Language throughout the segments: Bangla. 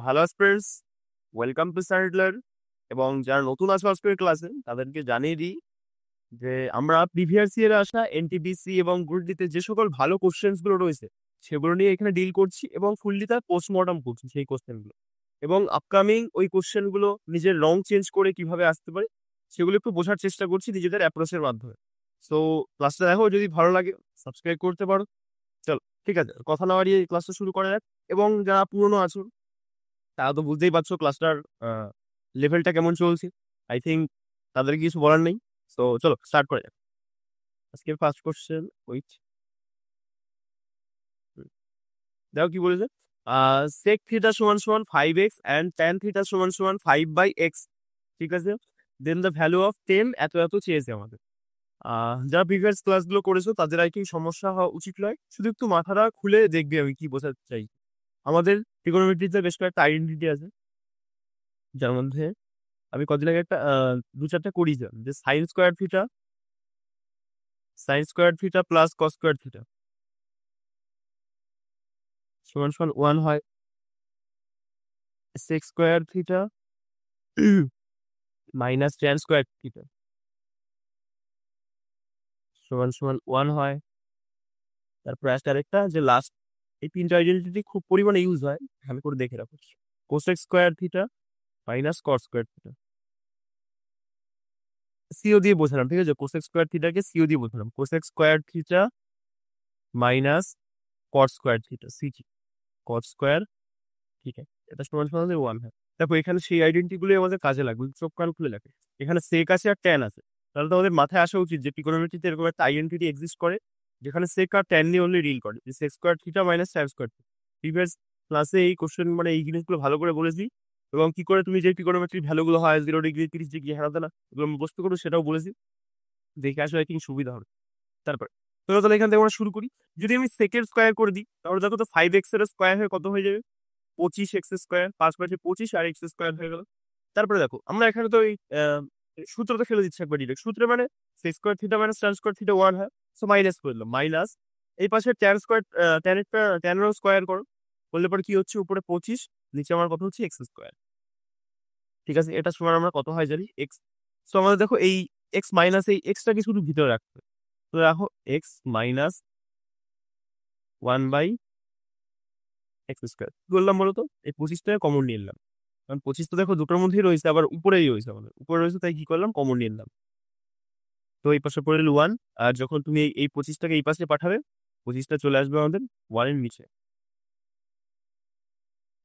Hello students, welcome to Studlar. এবং যারা নতুন আছে আজকের ক্লাসে তাদেরকে জানিয়ে দিই যে আমরা প্রিভিয়াস ইয়ারে আসা এনটিপিসি এবং গ্রুপ ডিতে যে সকল ভালো কোশ্চেন্স গুলো রয়েছে সেগুলো নিয়ে এখানে ডিল করছি এবং ফুললি তার পোস্টমর্টম করছি সেই কোশ্চেনগুলো। এবং আপকামিং ওই কোশ্চেনগুলো নিজের রং চেঞ্জ করে কিভাবে আসতে পারে সেগুলো একটু বোঝার চেষ্টা করছি নিজেদের অ্যাপ্রোচের মাধ্যমে। সো ক্লাসটা দেখো, যদি ভালো লাগে সাবস্ক্রাইব করতে পারো। চলো, ঠিক আছে, কথা না বাড়িয়ে ক্লাসটা শুরু করা যাক। এবং যারা পুরনো আছো তারা তো বুঝতেই পারছো ক্লাসটার লেভেলটা কেমন চলছে। আই থিঙ্ক তাদের কিছু বলার নেই। তো চলো স্টার্ট করা যাক। আজকের ফার্স্ট কোশ্চেন, ওয়েট, দেখো কি বলেছে। সেক থিটা সমান সমান 5x অ্যান্ড ট্যান থিটা সমান সমান 5/x, ঠিক আছে। দেন দ্য ভ্যালু অফ 10 এত এত চেয়েছে আমাদের। যারা প্রিভিয়াস ক্লাসগুলো করেছো তাদের আর কি সমস্যা হওয়া উচিত নয়, শুধু একটু মাথাটা খুলে দেখবে আমি কি বোঝাতে চাই। আমাদের ট্রিগোনোমেট্রিতে বেশ কয়েকটা আইডেন্টিটি আছে, যার মধ্যে আমি কদিন আগে একটা দু চারটা করিয়েছিলাম যে sine square theta plus cos square theta সমান সমান 1 হয়। Sec square theta minus tan square theta সমান সমান 1 হয়। তারপর আসছে আরেকটা যে লাস্ট, এই তিনটা আইডেন্টিটি খুব পরিমাণে ইউজ হয়, আমি করে দেখে রাখো। Cosec square theta minus cos square theta, সিও দিয়ে বোঝালাম, ঠিক আছে। কোসেক স্কোয়ার থিটাকে সিও দিয়ে বোঝালাম, cosec square theta minus cot square theta, সিটি কট স্কোয়ার, ঠিক আছে। এটা সমান সমান 1 হয়। দেখো এখানে সেই আইডেন্টি গুলো আমাদের কাজে লাগবে, চোখ কান খুলে লাগে। এখানে সেক আছে আর ট্যান আছে, তাহলে তো আমাদের মাথায় আসা উচিত যে ট্রিগোনোমেট্রিতে এরকম একটা আইডেন্টিটি এক্সিস্ট করে যেখানে সেক আর ট্যান নিয়ে অনলি ডিল করে, যে sec square theta minus tan square. Previous ক্লাসে এই কোশ্চেন মানে এই জিনিসগুলো ভালো করে বলেছি, এবং কি করে তুমি যে ট্রিগোনোমেট্রির ভ্যালুগুলো হয় 0 ডিগ্রি 30 ডিগ্রি হারাতে না এগুলো মুখস্থ করো সেটাও বলেছি। দেখে আসলে আই থিঙ্ক সুবিধা হবে। তারপর তাহলে এখান থেকে আমরা শুরু করি। যদি আমি সেকেন্ড স্কোয়ার করে দিই তাহলে দেখো তো 5x এর স্কোয়ার হয়ে কত হয়ে যাবে, 25x স্কোয়ার, 5 5 25 আর এক্স স্কোয়ার হয়ে গেল। তারপরে দেখো আমরা এখানে তো এই সূত্রটা ফেলে দিচ্ছি একবার ডিরেক্ট। সূত্রে মানে sec square theta minus tan square theta 1 হয়, সো মাইনাস করে দিলাম। মাইনাস এই পাশে ট্যান স্কোয়ার, ট্যানেরও স্কোয়ার করো, করলে পরে কি হচ্ছে, উপরে 25, নিচে আমার কত হচ্ছে এক্স স্কোয়ার, ঠিক আছে। এটা সমান আমরা কত হয় জানি, এক্স। সো আমাদের দেখো এই এক্স মাইনাস এই এক্সটাকে শুধু ভিতরে রাখতে হবে। তো দেখো এক্স মাইনাস 1/x স্কোয়ার কি করলাম বলতো, এই 25টাকে কমন নিয়ে নিলাম, কারণ 25 তো দেখো দুটোর মধ্যেই রয়েছে, আবার উপরেই রয়েছে, আমাদের উপরে রয়েছে, তাই কি করলাম কমন নিয়ে নিলাম। তো এই পাশে পড়ে গেল 1, আর যখন তুমি এই 25টাকে এই পাশে পাঠাবে 25টা চলে আসবে আমাদের 1 এর নিচে।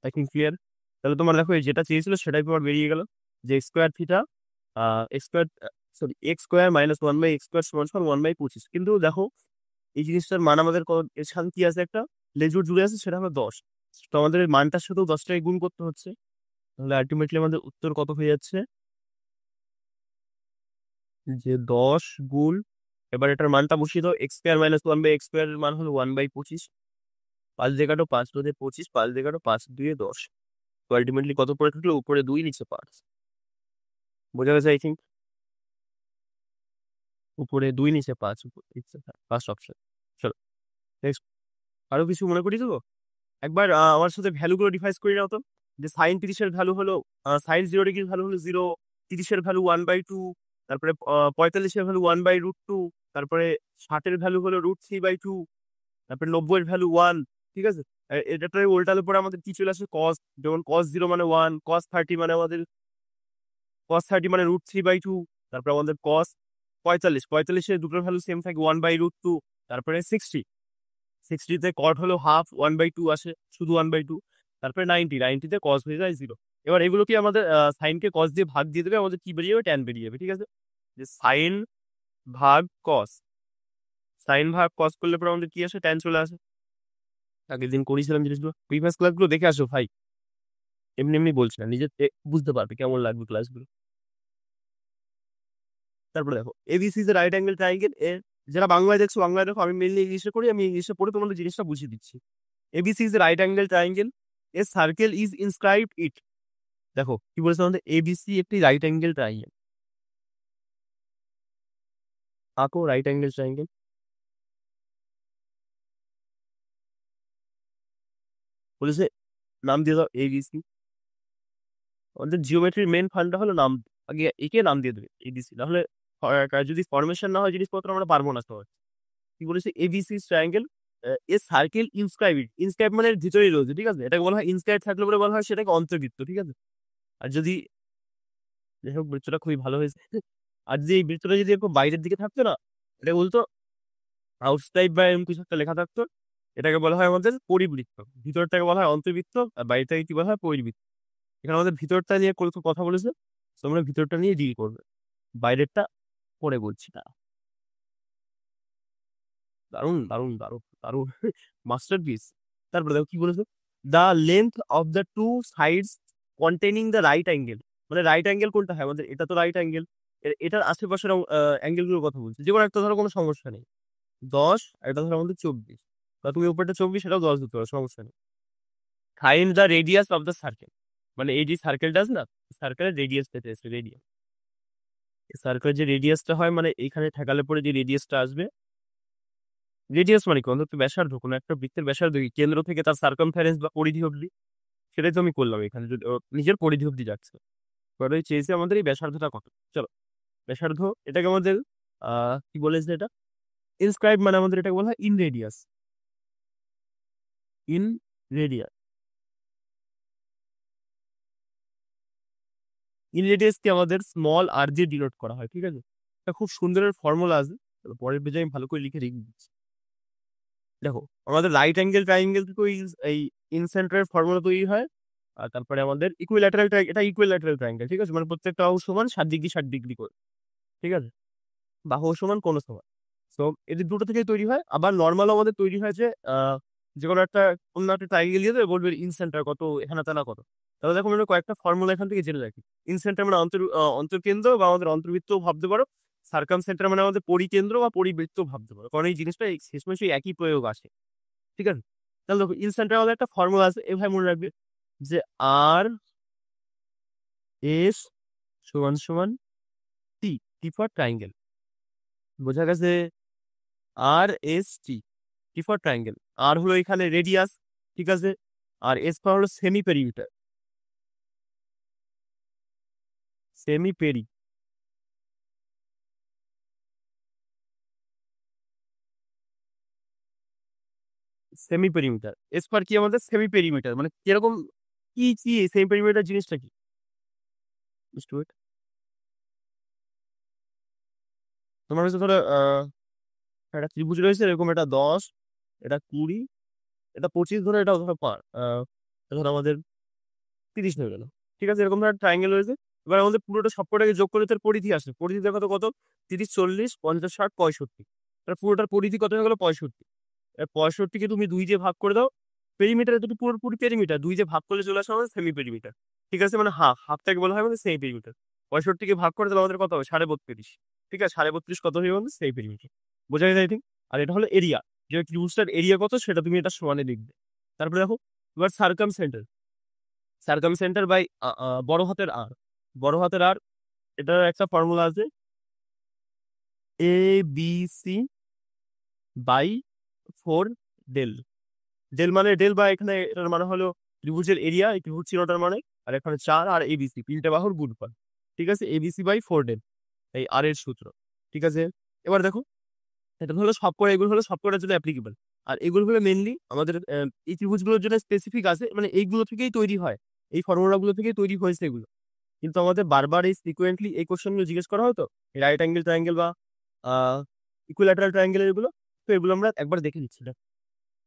I think clear. তাহলে তোমার দেখো এই যেটা চেয়েছিল সেটাই তোমার বেরিয়ে গেল, যে square theta x square, sorry x square minus 1/x square সমান সমান 1/25। কিন্তু দেখো এই জিনিসটার মান আমাদের এর সাথে কি আছে, একটা লেজুর জুড়ে আছে, সেটা হলো 10। তো আমাদের এই মানটার সাথেও 10টাকে গুণ করতে হচ্ছে, তাহলে আলটিমেটলি আমাদের উত্তর কত হয়ে যাচ্ছে, যে 10 গুণ, এবার এটার মানটা বসিয়ে দাও, x square minus 1/x square এর মান হলো 1/25। 5 দিয়ে কাটো, 5 2 25, 5 দিয়ে কাটো, 5 2 10। তো আলটিমেটলি কত পড়ে থাকলো, উপরে 2 নিচে 5। বোঝা গেছে আই থিঙ্ক, উপরে 2 নিচে 5, ফার্স্ট অপশন। চলো নেক্সট। আরো কিছু মনে করি তো একবার আমার সাথে ভ্যালুগুলো ডিভাইস করে নাও তো। যে সাইন 30-এর ভ্যালু হলো, সাইন 0 ডিগ্রির ভ্যালু হলো 0, 30-এর ভ্যালু 1/2, তারপরে 45-এর ভ্যালু 1/√2, তারপরে 60-এর ভ্যালু হলো √3/2, তারপরে 90-এর ভ্যালু 1, ঠিক আছে। এটাতে উল্টালে পরে আমাদের কি চলে আসে, কস, যেমন cos 0 মানে 1, cos 30 মানে আমাদের cos 30 মানে √3/2, তারপরে আমাদের cos 45 দুটোর ভ্যালু সেম থাকে 1/√2, তারপরে 60তে কট হলো হাফ, 1/2 আসে, শুধু 1/2, তারপরে 90তে কস হয়ে যায় 0। এবার এগুলো কি আমাদের সাইনকে কস দিয়ে ভাগ দিয়ে দেবে, আমাদের কি বেরিয়ে যাবে, ট্যান বেরিয়ে যাবে, ঠিক আছে। যে সাইন ভাগ কস, সাইন ভাগ কস করলে পরে আমাদের কি আসে, ট্যান চলে আসে। আগের দিন করেছিলাম জিনিসগুলো, প্রিভিয়াস ক্লাসগুলো দেখে আসো ভাই, এমনি এমনি বলছি না, নিজে বুঝতে পারবে কেমন লাগবে ক্লাসগুলো। তারপরে দেখো ABC is right angle triangle এর, যারা বাংলায় দেখছো বাংলায় দেখো, আমি মেনলি ইংলিশে করি, আমি ইংলিশে পড়ে তোমাদের জিনিসটা বুঝিয়ে দিচ্ছি। ABC is a right angle triangle. A circle is inscribed it. দেখো কি বলেছে আমাদের, ABC একটি রাইট অ্যাঙ্গেল ট্রায়াঙ্গেল। আঁকো রাইট অ্যাঙ্গেল ট্রায়াঙ্গেল, বলেছে নাম দিয়ে দাও ABC। আমাদের জিওমেট্রির মেন ফান্ডটা হলো নাম, আগে একে নাম দিয়ে দেবে এবিসি, নাহলে যদি ফরমেশন না হয় জিনিসপত্র আমরা পারবো না সবাই। কি বলেছে, ABC triangle A circle inscribe, inscribe মানে এর ভিতরেই রয়েছে, ঠিক আছে, এটাকে বলা হয় ইনস্ক্রাইব থাকলে বলে বলা হয় সেটাকে অন্তর্বৃত্ত, ঠিক আছে। আর যদি, যাই হোক বৃত্তটা খুবই ভালো হয়েছে। আর যদি এই বৃত্তটা যদি একটু বাইরের দিকে থাকতো না, এটা বলতো আউটস্টাইপ বা এরকম কিছু একটা লেখা থাকতো, এটাকে বলা হয় আমাদের পরিবৃত্ত। ভিতরটাকে বলা হয় অন্তর্বৃত্ত, আর বাইরেটাকে কি বলা হয় পরিবৃত্ত। এখানে আমাদের ভিতরটা নিয়ে কথা বলেছে, তোমরা ভিতরটা নিয়ে ডিল করবে, বাইরেরটা পরে বলছি না। দারুণ দারুণ দারুণ দারুণ, মাস্টারপিস। তারপরে দেখো কি বলেছে, the length of the two sides containing the right angle, মানে রাইট অ্যাঙ্গেল কোনটা হয় আমাদের, এটা তো রাইট অ্যাঙ্গেল, এটার আশেপাশের অ্যাঙ্গেল গুলোর কথা বলছে, যে কোনো একটা ধরো কোনো সমস্যা নেই, 10 আর এটা ধরো আমাদের 24, বা তুমি উপরটা 24 সেটাও 10 ধরতে পারো, সমস্যা নেই। Find the radius of the circle, মানে এই যে সার্কেলটা আছে না, সার্কেলের রেডিয়াস পেতে এসে, রেডিয়াস, সার্কেলের যে রেডিয়াসটা হয় মানে এইখানে ঠেকালে পরে যে রেডিয়াসটা আসবে, রেডিয়াস মানে কি অন্তত ব্যাসার্ধ, কোনো একটা বৃত্তের ব্যাসার্ধ কি, কেন্দ্র থেকে তার সার্কামফারেন্স বা পরিধি অবধি, সেটাই তো আমি করলাম এখানে, যদি নিজের পরিধি অবধি যাচ্ছে, এবারে চেয়েছে আমাদের এই ব্যাসার্ধটা কত। চলো, ব্যাসার্ধ এটাকে আমাদের কি বলেছে এটা, ইনস্ক্রাইব মানে আমাদের এটাকে বলা হয় in radius, in radius, in radius কে আমাদের স্মল আর দিয়ে ডিনোট করা হয়, ঠিক আছে। এটা খুব সুন্দরের ফর্মুলা আছে, চলো পরের পেজে আমি ভালো করে লিখে রেখে দিচ্ছি। দেখো, আমাদের রাইট অ্যাঙ্গেল ট্রাইঙ্গেল থেকে এই ইনসেন্টারের ফর্মুলা তৈরি হয়, আর তারপরে আমাদের ইকুইল্যাটারাল, এটা ইকুইল্যাটারাল ট্রাইঙ্গেল, ঠিক আছে, মানে প্রত্যেকটা বাহু সমান 60 ডিগ্রি 60 ডিগ্রি করে, ঠিক আছে, বাহু সমান কোণ সমান। তো এদের দুটো থেকে তৈরি হয়, আবার নর্মাল আমাদের তৈরি হয় যে কোনো একটা অন্য একটা ট্রাইঙ্গেল দিয়ে দেবে, বলবে ইনসেন্টার কত, এখানে তানা কত। তাহলে দেখো আমরা কয়েকটা ফর্মুলা এখান থেকে জেনে রাখি। ইনসেন্টার মানে অন্তর্কেন্দ্র বা আমাদের অন্তর্বৃত্ত ভাবতে পারো, সার্কাম সেন্টার মানে আমাদের পরিকেন্দ্র বা পরিবৃত্ত ভাবতে পারো, কারণ এই জিনিসটা শেষমেশ একই প্রয়োগ আসে, ঠিক আছে। তাহলে দেখো ইনসেন্টার আমাদের একটা ফর্মুলা আছে, এভাবে মনে রাখবে যে আর এস সমান সমান টি, টি ফর ট্রাইঙ্গেল, বোঝা গেছে, আর S T, T for triangle, R হলো এখানে রেডিয়াস, ঠিক আছে, আর এস ফর হলো semi perimeter, semi peri, semi perimeter, S for কি আমাদের সেমি পেরিমিটার, মানে কিরকম, কি কি সেমি পেরিমিটার জিনিসটা কি, বুঝতে পারছো? তোমার কাছে ধরো একটা ত্রিভুজ রয়েছে এরকম, এটা 10, এটা 20, এটা 25, ধরো এটা ধরো ধরো আমাদের 30 হয়ে গেল, ঠিক আছে, এরকম ধরো ট্রাইঙ্গেল রয়েছে। এবার আমাদের পুরোটা সবকটাকে যোগ করে তার পরিধি আসে, পরিধি দেখো তো কত, 30, 40, 50, 60, 65, তার পুরোটার পরিধি কত হয়ে গেলো 65। 65কে তুমি 2 দিয়ে ভাগ করে দাও, পেরিমিটার দুটো পুরোপুরি পেরিমিটার, 2 দিয়ে ভাগ করলে চলে আসে আমাদের সেমি পেরিমিটার, ঠিক আছে, মানে হাফটাকে বলা হয় আমাদের সেমি পেরিমিটার। 65কে ভাগ করে তাহলে আমাদের কত হবে 32.5, ঠিক আছে, 32.5 কত হয়ে আমাদের সেমি পেরিমিটার, বোঝা যায় ঠিক। আর এটা হলো এরিয়া, যে ত্রিভুজটার এরিয়া কত সেটা তুমি এটা সমানে লিখবে। তারপরে দেখো, এবার circumcentre, circumcentre by বড় হাতের আর, বড় হাতের আর, এটার একটা ফর্মুলা আছে, A B C by 4 del, del মানে ডেল বা এখানে এটার মানে হলো ত্রিভুজের এরিয়া, এই ত্রিভুজ চিহ্নটার মানে, আর এখানে 4 আর এবিসি তিনটে বাহুর গুণফল, ঠিক আছে, এবিসি বাই 4 ডেল, এই আর এর সূত্র, ঠিক আছে। এবার দেখো, এটা হলো সবকটা, এগুলো হলো সবকটার জন্য অ্যাপ্লিকেবল, আর এগুলো হলো মেনলি আমাদের এই ত্রিভুজগুলোর জন্য স্পেসিফিক আছে, মানে এইগুলো থেকেই তৈরি হয়, এই ফর্মুলাগুলো থেকেই তৈরি হয়েছে এগুলো। কিন্তু আমাদের বারবার এই ফ্রিকোয়েন্টলি এই কোশ্চেনগুলো জিজ্ঞেস করা হতো, রাইট অ্যাঙ্গেল ট্রায়াঙ্গেল বা ইকুইল্যাটারাল ট্রায়াঙ্গেল, এগুলো, তো এগুলো আমরা একবার দেখে নিচ্ছি না।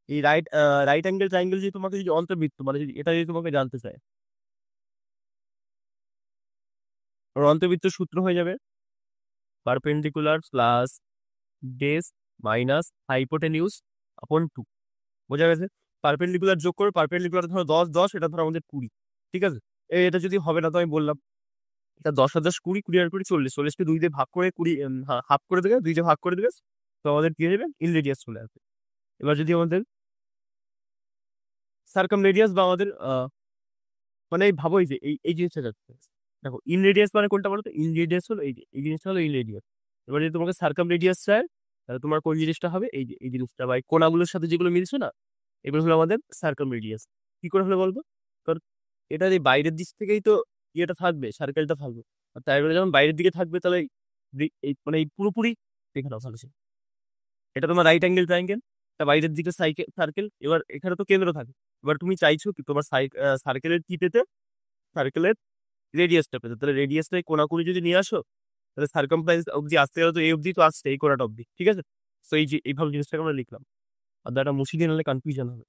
এই রাইট অ্যাঙ্গেল ট্রায়াঙ্গেল যদি তোমাকে যদি অন্তর্বৃত্ত মানে যদি এটা যদি তোমাকে জানতে চায়, আর অন্তর্বৃত্ত সূত্র হয়ে যাবে পারপেন্ডিকুলার প্লাস বেস মাইনাস হাইপোটেনিউস আপন 2, বোঝা গেছে। পারপেন্ডিকুলার যোগ করে, পারপেন্ডিকুলার ধরো 10 10, এটা ধরো আমাদের 20, ঠিক আছে। এটা যদি হবে না তো আমি বললাম, এটা 10 আর 10 20, 20 আর 20 40, 40কে 2 দিয়ে ভাগ করে 20 হাফ করে দেবে, 2 দিয়ে ভাগ করে দেবে, তো আমাদের কি হয়ে যাবে ইন রেডিয়াস চলে আসবে। এবার যদি আমাদের সার্কাম রেডিয়াস বা আমাদের মানে ভাবো এই যে এই জিনিসটা যাচ্ছে, দেখো ইন রেডিয়াস মানে কোনটা বলো তো, ইন রেডিয়াস হলো এই যে এই জিনিসটা হলো ইন রেডিয়াস। এবার যদি তোমাকে সার্কাম রেডিয়াস চায়, তাহলে তোমার কোন জিনিসটা হবে, এই যে এই জিনিসটা বা এই কোণাগুলোর সাথে যেগুলো মিলছে না, এগুলো হলো আমাদের সার্কাম রেডিয়াস। কি করে হলো বলবো, কারণ এটার এই বাইরের দিক থেকেই তো ইয়েটা থাকবে, সার্কেলটা থাকবে। আর তাই বলে যখন বাইরের দিকে থাকবে তাহলে এই মানে এই পুরোপুরি দেখে নাও তাহলে এটা তোমার রাইট অ্যাঙ্গেল ট্রায়াঙ্গেল, এটা বাইরের দিকে সার্কেল। এবার এখানে তো কেন্দ্র থাকে, এবার তুমি চাইছো কি তোমার সার্কেলের কি পেতে, সার্কেলের রেডিয়াসটা পেতে। তাহলে রেডিয়াসটাই কোনাকুনি যদি নিয়ে আসো তাহলে সার্কামফারেন্স অব্দি আসতে গেলে তো এই অব্দি তো আসছে, এই কোনাটা অব্দি, ঠিক আছে। তো এই যে এইভাবে জিনিসটাকে আমরা লিখলাম, আর দাদা মুছি দিয়ে নাহলে কনফিউশন হবে।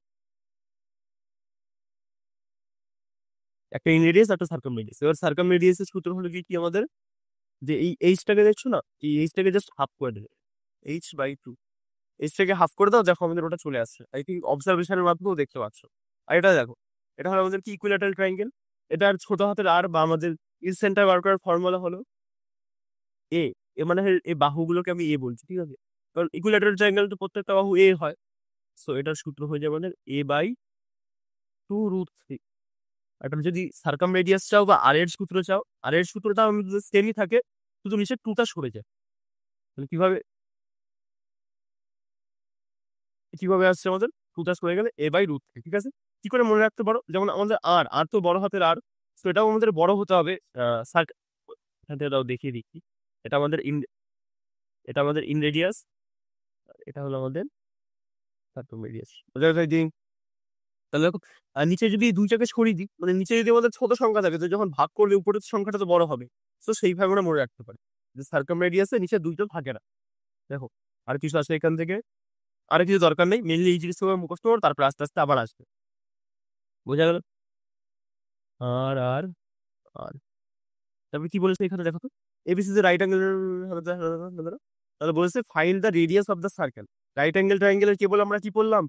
একটা ইন রেডিয়াস একটা সার্কাম রেডিয়াস। এবার সার্কাম রেডিয়াসের সূত্র হলো কি আমাদের, যে এই এইচটাকে দেখছো না, এই এইচটাকে জাস্ট হাফ করে দেবে, h/2। এইচটাকে হাফ করে দাও, দেখো আমাদের ওটা চলে আসছে। আই থিঙ্ক অবজারভেশনের মাধ্যমেও দেখতে পাচ্ছ। আর এটা দেখো, এটা হলো আমাদের কি ইকুইল্যাটারাল ট্রায়াঙ্গেল। এটার ছোট হাতের আর বা আমাদের সেন্টার বার করার ফর্মুলা হলো এ। এ মানে এই বাহুগুলোকে আমি এ বলছি, ঠিক আছে, কারণ ইকুইল্যাটারাল ট্রায়াঙ্গেল তো প্রত্যেকটা বাহু এ হয়। সো এটার সূত্র হয়ে যাবে আমাদের a/2√3। আর তুমি যদি সার্কাম রেডিয়াস চাও বা আর এর সূত্র চাও, আর এর সূত্রটা আমাদের সেমই থাকে, শুধু নিচে টুটা সরে যায়। তাহলে কিভাবে কিভাবে আসছে আমাদের, টুটা সরে গেলে a/√3, ঠিক আছে। কি করে মনে রাখতে পারো, যেমন আমাদের আর তো বড় হাতের আর, তো এটাও আমাদের বড় হতে হবে। এটাও দেখিয়ে দিচ্ছি। এটা আমাদের ইন এটা আমাদের ইন রেডিয়াস, এটা হলো আমাদের সার্কাম রেডিয়াস। তাহলে দেখো, নিচে যদি এই দুইটাকে সরিয়ে দিই, মানে নিচে যদি আমাদের ছোট সংখ্যা থাকে, তো যখন ভাগ করলে উপরের সংখ্যাটা তো বড় হবে। তো সেইভাবে আমরা মনে রাখতে পারি যে সার্কাম রেডিয়াসে নিচে দুইটা থাকে না। দেখো, আর কিছু আসে এখান থেকে, আর কিছু দরকার নেই, মেনলি এই জিনিসটা মুখস্থ করো, তারপর আস্তে আস্তে আবার আসবে। বোঝা গেল? আর আর আর তারপরে কি বলেছে এখানে দেখো তো, এবিসি যে রাইট অ্যাঙ্গেল, তাহলে বলেছে find the radius of the circle. Right angle ট্রায়াঙ্গেলের কেবল আমরা কি বললাম,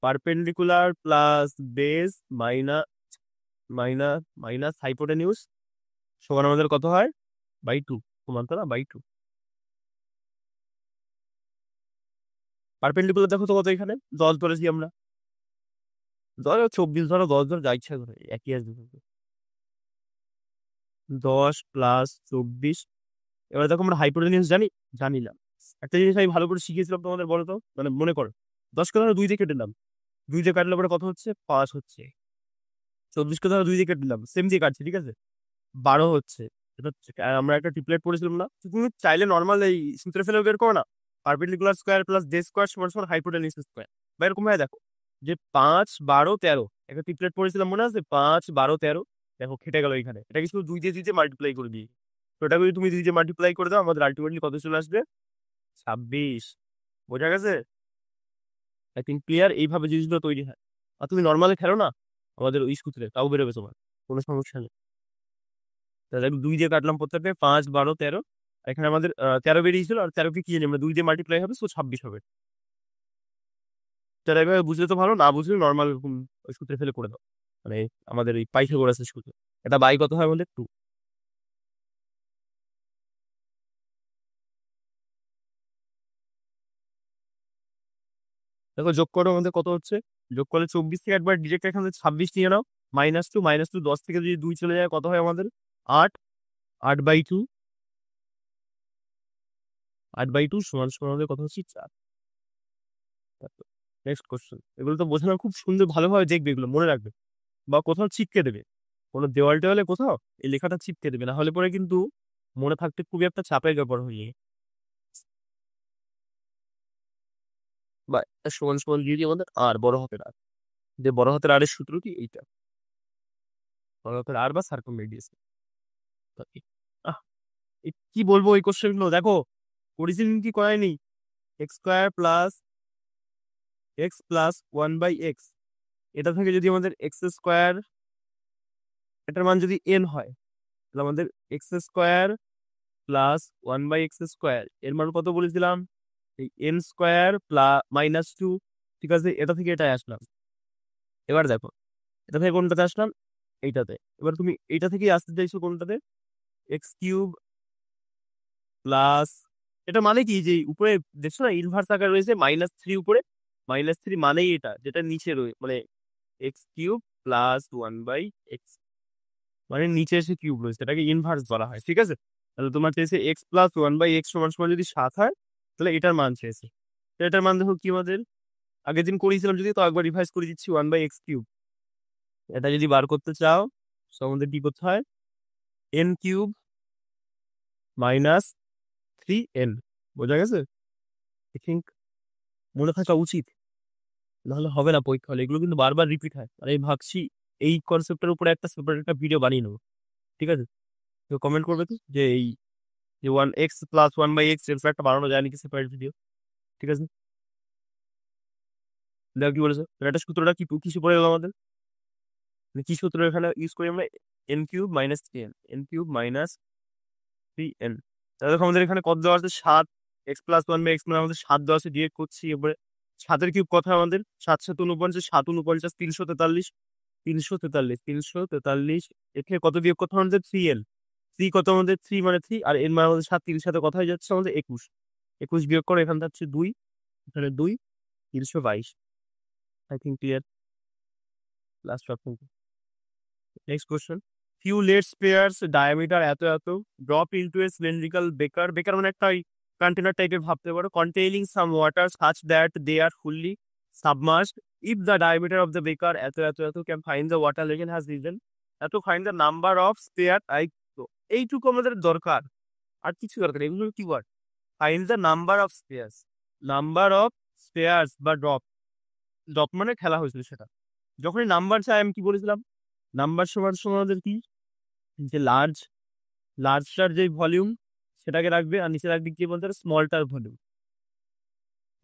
perpendicular plus base minus minus minus hypotenuse সমান আমাদের কত হয়, বাই 2। সমান তো না বাই 2। পারপেন্ডিকুলার দেখো তো কত, এখানে 10 ধরেছি আমরা, ধরো 24 ধরো, 10 ধরো, যা ইচ্ছা ধরো, একই আসবে কিন্তু। 10 + 24। এবার দেখো আমরা হাইপোটেনিউস জানি, জানি না। একটা জিনিস আমি ভালো করে শিখিয়েছিলাম তোমাদের, বলো তো, মানে মনে করো, 10কে ধরো 2 দিয়ে কেটে দিলাম, 2 দিয়ে কাটলে পরে কত হচ্ছে, 5 হচ্ছে। 24কে ধরো 2 দিয়ে কেটে দিলাম, সেম দিয়ে কাটছে, ঠিক আছে, 12 হচ্ছে। এটা আর আমরা একটা ট্রিপলেট পড়েছিলাম না, তো তুমি চাইলে নর্মাল এই সূত্রে ফেলে বের করো না, perpendicular square plus day square সমান সমান হাইপোটেনিউস স্কোয়ার। বা এরকম ভাবে দেখো, যে 5, 12, 13 একটা ট্রিপলেট পড়েছিলাম, মনে আছে, 5, 12, 13। দেখো খেটে গেল এখানে, এটা কি শুধু 2 দিয়ে 2 দিয়ে মাল্টিপ্লাই করে দিই। তো এটা যদি তুমি 2 দিয়ে মাল্টিপ্লাই করে দাও, আমাদের আলটিমেটলি কত চলে আসবে, 26। বোঝা গেছে? I think clear. এইভাবে জিনিসগুলো তৈরি হয়। আর তুমি নর্মালি খেলো না আমাদের ওই সূত্রে, তাও বেরোবে তোমার, কোনো সমস্যা নেই। তাহলে 2 দিয়ে কাটলাম প্রত্যেকটা, 5, 12, 13। এখানে আমাদের 13 বেরিয়েছিল, আর 13কে কি জানি আমরা, 2 দিয়ে মাল্টিপ্লাই হবে, সো 26 হবে। তাহলে এভাবে বুঝলে তো ভালো, না বুঝলে নর্মাল ওই সূত্রে ফেলে করে দাও, মানে আমাদের এই পাইথাগোরাসের সূত্র। এটা বাই কত হয় আমাদের 2। দেখো যোগ করো, আমাদের কত হচ্ছে, যোগ করলে 24 থেকে একবার ডিরেক্ট এখানে 26 নিয়ে নাও, -2 10 থেকে যদি 2 চলে যায় কত হয় আমাদের, 8। 8/2, 8/2 সমান সমান আমাদের কত হচ্ছে, 4। Next question. এগুলো তো বোঝানো খুব সুন্দর, ভালোভাবে দেখবে, এগুলো মনে রাখবে, বা কোথাও চিপকে দেবে, কোনো দেওয়াল টেওয়ালে কোথাও এই লেখাটা চিপকে দেবে, না হলে পরে কিন্তু মনে থাকতে খুবই একটা চাপের ব্যাপার হয়ে যায়। বা একটা সমান সমান দিয়ে দিই আমাদের আর, বড় হাতের আর, যে বড় হাতের আর এর সূত্র কি এইটা, বড় হাতের আর বা সার্কম রেডিয়াস। আহ কি বলবো এই কোশ্চেন গুলো, দেখো করেছিলেন কি করায়নি, x² + x + 1/x, এটা থেকে যদি আমাদের x², এটার মান যদি n হয়, তাহলে আমাদের x² + 1/x², এর মান কত বলেছিলাম, এই n² +-2, ঠিক আছে। এটা থেকে এটাই আসলাম। এবার দেখো, এটা থেকে কোনটাতে আসলাম, এইটাতে। এবার তুমি এইটা থেকেই আসতে চাইছো কোনটাতে, x³ প্লাস, এটা মানে কি, যে উপরে দেখছো না ইনভার্স আকার রয়েছে -3 উপরে, -3 মানেই এটা, যেটা নিচে রয়েছে, মানে x³ +1/x, মানে নিচে এসে কিউব রয়েছে, এটাকে ইনভার্স বলা হয়, ঠিক আছে। তাহলে তোমার চেয়েছে x + 1/x সমান সমান যদি 7 হয়, তাহলে এটার মান চেয়েছে। তো এটার মান দেখো কি আমাদের, আগের দিন করেছিলাম যদি, তো একবার রিভাইজ করে দিচ্ছি, 1/x³। এটা যদি বার করতে চাও, তো আমাদের কি করতে হয়, এন কিউব মাইনাস 3n। বোঝা গেছে? আই থিঙ্ক মনে থাকা উচিত, নাহলে হবে না পরীক্ষা হলে। এগুলো কিন্তু বারবার রিপিট হয়, আর আমি ভাবছি এই কনসেপ্টের উপরে একটা সেপারেট একটা ভিডিও বানিয়ে নেবো। ঠিক আছে, তো কমেন্ট করবে তো যে এই যে 1x+1/x এর একটা বানানো যায় নাকি সেপারেট ভিডিও। ঠিক আছে, দেখো কি বলেছে। এটা সূত্রটা কি কিছু পড়ে গেল আমাদের, মানে কি সূত্র এখানে ইউজ করি আমরা? N cube minus 3n, N cube minus 3n। তাহলে দেখো আমাদের এখানে কত দেওয়া আছে? 7। x+1/x মানে আমাদের 7 দেওয়া আছে, ডিরেক্ট করছি। এবারে 7-এর কিউব কত হয় আমাদের? 7×7 = 49, 7×49 343, 343, 343। এখানে কত বিয়োগ করতে হবে আমাদের? 3n। 3 কত আমাদের? 3 মানে 3, আর n মানে আমাদের 7। 3 সাথে কথা হয়ে যাচ্ছে আমাদের 21। 21 বিয়োগ করে এখানে থাকছে 2, এখানে 2, 322। I think clear. Last option. Next question. Few lead spheres diameter এত এত ড্রপ ইনটু এ সিলিন্ড্রিক্যাল বেকার। বেকার মানে একটা ওই কন্টেনার টাইপের ভাবতে পারো। Containing some water such that they are fully submerged. If the diameter of the beaker এত এত এত can find the water level has risen এত find the number of sphere. তো এইটুকু আমাদের দরকার, আর কিছু দরকার। এগুলো কি word? Find the number of spheres. Number of spheres বা ড্রপ। ড্রপ মানে খেলা হয়েছিল সেটা। যখনই নাম্বার চাই আমি কি বলেছিলাম? নাম্বার সমান সমান আমাদের কি, যে লার্জটার যে ভলিউম সেটাকে রাখবে, আর নিচে রাখবে কি বলতে হবে? স্মলটার ভলিউম।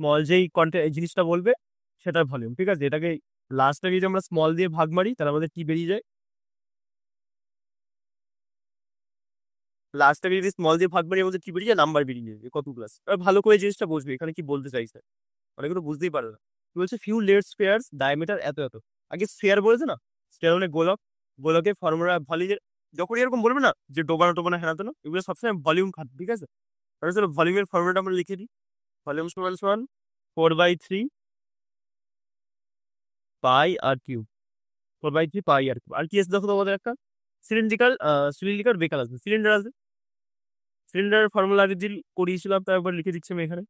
স্মল যেই জিনিসটা বলবে সেটার ভলিউম। ঠিক আছে, এটাকে লাস্টটাকে যদি আমরা স্মল দিয়ে ভাগ মারি তাহলে আমাদের কি বেরিয়ে যায়? লাস্টটাকে যদি স্মল দিয়ে ভাগ মারি আমাদের কি বেরিয়ে যায়? নাম্বার বেরিয়ে যাবে কত ক্লাস। ভালো করে জিনিসটা বুঝবে এখানে কি বলতে চাইছে। অনেকে তো বুঝতেই পারে না। কি বলছে? ফিউ লেট স্পেয়ার্স ডায়ামিটার এত এত। আগে স্ফিয়ার বলেছে না, স্ফিয়ার মানে গোলক। গোলকের ফর্মুলা ভলিউম। যখন এরকম বলবে না যে ডোবানো টোবানো হেনা তেনা, এগুলো সবসময় ভলিউম খাতে। ঠিক আছে, তাহলে চলো ভলিউমের ফর্মুলাটা আমরা লিখে দিই। ভলিউম সমান সমান 4/3 পাই আর কিউব। 4/3 পাই আর কিউব। আর কি আছে দেখো তো? আমাদের একটা সিলিন্ড্রিক্যাল বেকার আছে, সিলিন্ডার আছে। সিলিন্ডারের ফর্মুলা আগে দিন করিয়েছিলাম, তার একবার লিখে দিচ্ছি আমি এখানে।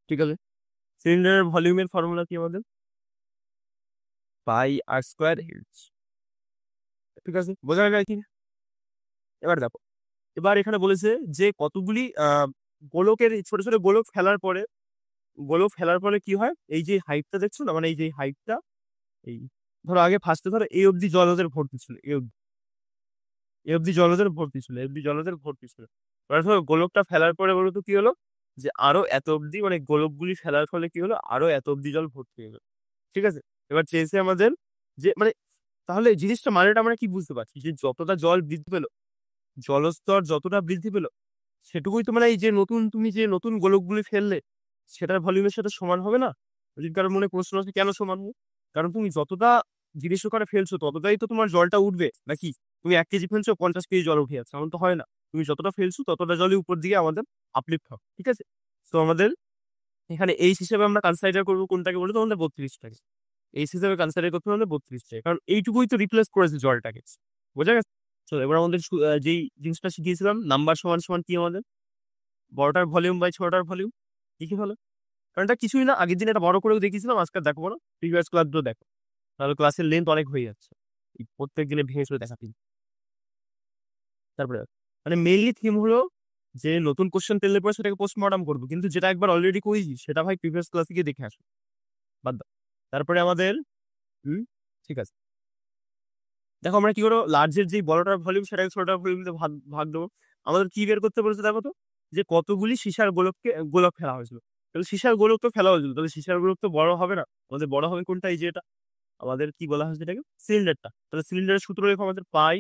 ঠিক আছে, সিলিন্ডারের ভলিউমের ফর্মুলা কি আমাদের? পাই আর স্কোয়ার এইচ। ঠিক আছে, বোঝা গেল কি? এবার দেখো, এবার এখানে বলেছে যে কতগুলি গোলকের ছোট ছোট গোলক ফেলার পরে কি হয়? এই যে হাইটটা দেখছো না, মানে এই যে হাইটটা, এই ধরো আগে ফার্স্টে ধরো এ অব্দি জলজের ভর্তি ছিল, এ অব্দি জলজের ভর্তি ছিল, এ অব্দি জলজের ভর্তি ছিল। এবার ধরো গোলকটা ফেলার পরে বলো তো কি হলো? যে আরো এত অব্দি, মানে গোলকগুলি ফেলার ফলে কি হলো? আরো এত অব্দি জল ভর্তি হলো। ঠিক আছে, এবার চেয়েছে আমাদের যে মানে, তাহলে জিনিসটা মানেটা আমরা কি বুঝতে পারছি? যে যতটা জল বৃদ্ধি পেলো, জলস্তর যতটা বৃদ্ধি পেলো, সেটুকুই তো মানে এই যে তুমি যে নতুন গোলকগুলি ফেললে সেটার ভলিউমের সাথে সমান হবে না? যদি কারোর মনে প্রশ্ন আছে কেন সমান হবে? কারণ তুমি যতটা জিনিস ওখানে ফেলছো ততটাই তো তোমার জলটা উঠবে নাকি? তুমি 1 কেজি ফেলছো, 50 কেজি জল উঠে যাচ্ছে, এমন তো হয় না। তুমি যতটা ফেলছো ততটা জলই উপর দিকে আমাদের আপলিফ্ট হবে। ঠিক আছে, তো আমাদের এখানে এইচ হিসেবে আমরা কনসিডার করবো কোনটাকে? বলে তোমাদের 32টাকে এইচ হিসেবে কনসিডার করতে হবে 32টাকে, কারণ এইটুকুই তো রিপ্লেস করেছে জলটাকে। বোঝা গেছে? তো এবার আমাদের যেই জিনিসটা শিখিয়েছিলাম, নাম্বার সমান সমান কি আমাদের? বড়টার ভলিউম বাই ছোটটার ভলিউম। লিখে ফেলো, কারণ এটা কিছুই না, আগের দিন এটা বড় করেও দেখিয়েছিলাম, আজকে দেখো বড় প্রিভিয়াস ক্লাসগুলো দেখো, তাহলে ক্লাসের লেন্থ অনেক হয়ে যাচ্ছে। এই প্রত্যেক দিনে ভেঙে চলে দেখাচ্ছি। তারপরে মানে মেইনলি থিম হলো যে নতুন কোশ্চেন পেলে পরে সেটাকে পোস্টমর্টম করবো, কিন্তু যেটা একবার অলরেডি করেছি সেটা ভাই প্রিভিয়াস ক্লাসে গিয়ে দেখে আসো, বাদ দাও। তারপরে আমাদের ঠিক আছে, দেখো আমরা কি করবো? লার্জের যে বড়টার ভলিউম সেটাকে ছোটটার ভলিউম ভাগ ভাগ দেবো। আমাদের কি বের করতে বলেছে দেখো তো? যে কতগুলি সীসার গোলক ফেলা হয়েছিল। তাহলে সীসার গোলক তো ফেলা হয়েছিল, তাহলে সীসার গোলক তো বড় হবে না। আমাদের বড় হবে কোনটা? এই যে এটা আমাদের কি বলা হয়েছে এটাকে? সিলিন্ডারটা। তাহলে সিলিন্ডারের সূত্র রেখো আমাদের পাই